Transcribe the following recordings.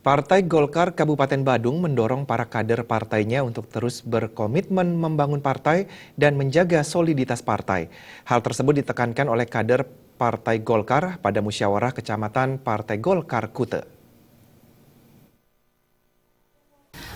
Partai Golkar Kabupaten Badung mendorong para kader partainya untuk terus berkomitmen membangun partai dan menjaga soliditas partai. Hal tersebut ditekankan oleh kader Partai Golkar pada musyawarah kecamatan Partai Golkar Kute.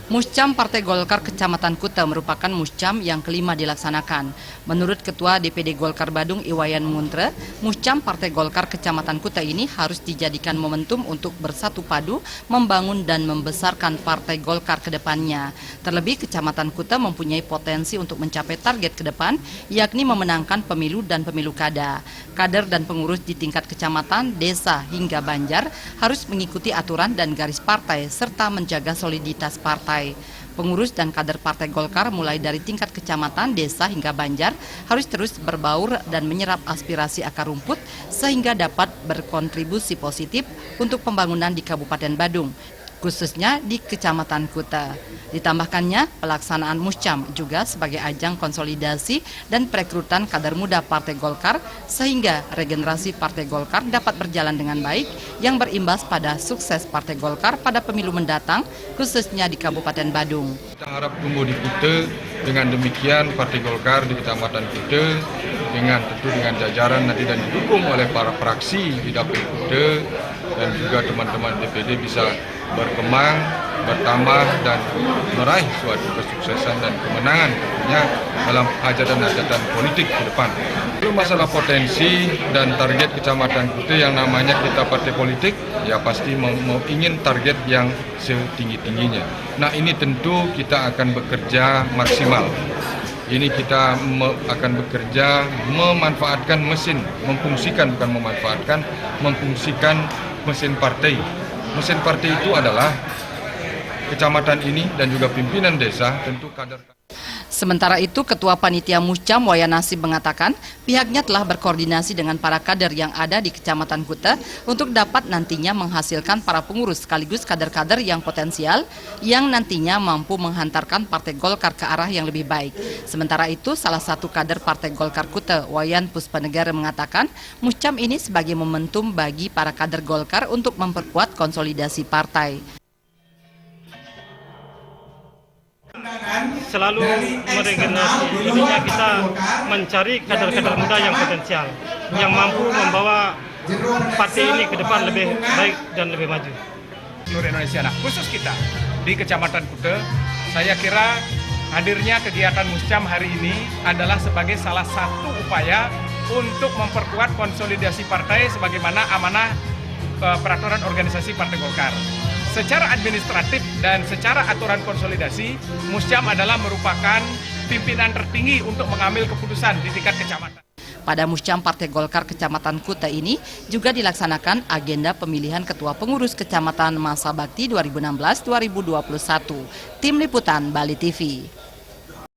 Muscam Partai Golkar Kecamatan Kute merupakan muscam yang kelima dilaksanakan. Menurut Ketua DPD Golkar Badung Iwayan Muntre, muscam Partai Golkar Kecamatan Kute ini harus dijadikan momentum untuk bersatu padu, membangun dan membesarkan Partai Golkar ke depannya. Terlebih Kecamatan Kute mempunyai potensi untuk mencapai target ke depan, yakni memenangkan pemilu dan pemilu kada. Kader dan pengurus di tingkat kecamatan, desa hingga banjar harus mengikuti aturan dan garis partai serta menjaga soliditas partai. Pengurus dan kader Partai Golkar mulai dari tingkat kecamatan, desa hingga banjar harus terus berbaur dan menyerap aspirasi akar rumput sehingga dapat berkontribusi positif untuk pembangunan di Kabupaten Badung, khususnya di Kecamatan Kute. Ditambahkannya, pelaksanaan muscam juga sebagai ajang konsolidasi dan perekrutan kader muda Partai Golkar sehingga regenerasi Partai Golkar dapat berjalan dengan baik yang berimbas pada sukses Partai Golkar pada pemilu mendatang, khususnya di Kabupaten Badung. Kita harap tumbuh di Kute, dengan demikian Partai Golkar di Kecamatan Kute tentu dengan jajaran nanti dan didukung oleh para fraksi di Dapil Kute dan juga teman-teman DPD bisa berkembang, bertambah dan meraih suatu kesuksesan dan kemenangan tentunya dalam hajatan-hajatan politik ke depan. Itu masalah potensi dan target Kecamatan Kute yang namanya kita partai politik, ya pasti mau ingin target yang setinggi-tingginya. Nah ini tentu kita akan bekerja maksimal. Ini kita akan bekerja memanfaatkan mesin, memfungsikan mesin partai. Mesin partai itu adalah kecamatan ini dan juga pimpinan desa, tentu kader. Sementara itu, Ketua Panitia Muscam Wayan Nasib mengatakan pihaknya telah berkoordinasi dengan para kader yang ada di Kecamatan Kute untuk dapat nantinya menghasilkan para pengurus sekaligus kader-kader yang potensial yang nantinya mampu menghantarkan Partai Golkar ke arah yang lebih baik. Sementara itu, salah satu kader Partai Golkar Kute, Wayan Puspanegara mengatakan muscam ini sebagai momentum bagi para kader Golkar untuk memperkuat konsolidasi partai. Selalu meregenerasi, intinya kita mencari kader-kader muda yang potensial, yang mampu membawa partai ini ke depan lebih baik dan lebih maju. Seluruh Indonesia, nah khusus kita di Kecamatan Kute, saya kira hadirnya kegiatan muscam hari ini adalah sebagai salah satu upaya untuk memperkuat konsolidasi partai sebagaimana amanah peraturan organisasi Partai Golkar. Secara administratif dan secara aturan konsolidasi, muscam adalah merupakan pimpinan tertinggi untuk mengambil keputusan di tingkat kecamatan. Pada muscam Partai Golkar Kecamatan Kute ini juga dilaksanakan agenda pemilihan Ketua Pengurus Kecamatan Masa Bakti 2016-2021. Tim Liputan Bali TV.